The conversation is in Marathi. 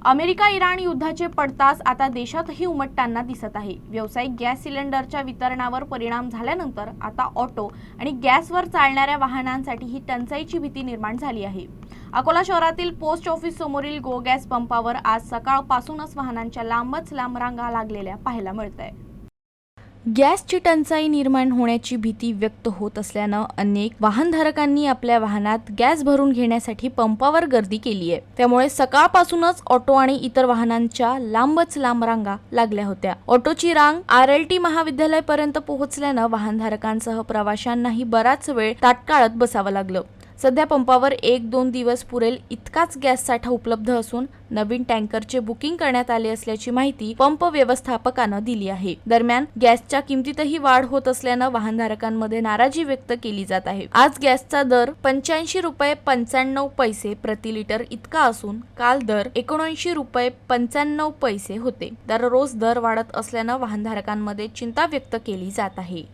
अमेरिका इराण युद्धाचे पडसाद आता देशातही उमटताना दिसत आहे। व्यावसायिक गॅस सिलेंडरच्या वितरणावर परिणाम झाल्यानंतर आता ऑटो आणि गॅसवर चालणाऱ्या वाहनांसाठी ही टंचाईची भीती निर्माण झाली आहे। अकोला शहरातील पोस्ट ऑफिस समोरील गो गॅस पंपावर आज सकाळपासूनच वाहनांच्या लांबच लांब रांगा लागलेल्या पाहायला मिळतंय। गॅसची टंचाई निर्माण होण्याची भीती व्यक्त होत असल्यानं अनेक वाहनधारकांनी आपल्या वाहनात गॅस भरून घेण्यासाठी पंपावर गर्दी केली आहे। त्यामुळे सकाळपासूनच ऑटो आणि इतर वाहनांच्या लांबच लांब रांगा लागल्या होत्या। ऑटोची रांग RLT महाविद्यालयापर्यंत पोहोचल्यानं वाहनधारकांसह प्रवाशांनाही बराच वेळ ताटकळत बसावं लागलं। सध्या पंपावर 1-2 दिवस पुरेल इतकाच गॅस साठा उपलब्ध असून नवीन टँकरचे बुकिंग करण्यात आले असल्याची माहिती पंप व्यवस्थापकानं दिली आहे। दरम्यान गॅसच्या किमतीतही वाढ होत असल्यानं वाहनधारकांमध्ये नाराजी व्यक्त केली जात आहे। आज गॅसचा दर 85 रुपये 95 पैसे प्रति लिटर इतका असून काल दर 79 रुपये 95 पैसे होते। दररोज दर वाढत असल्यानं वाहनधारकांमध्ये चिंता व्यक्त केली जात आहे।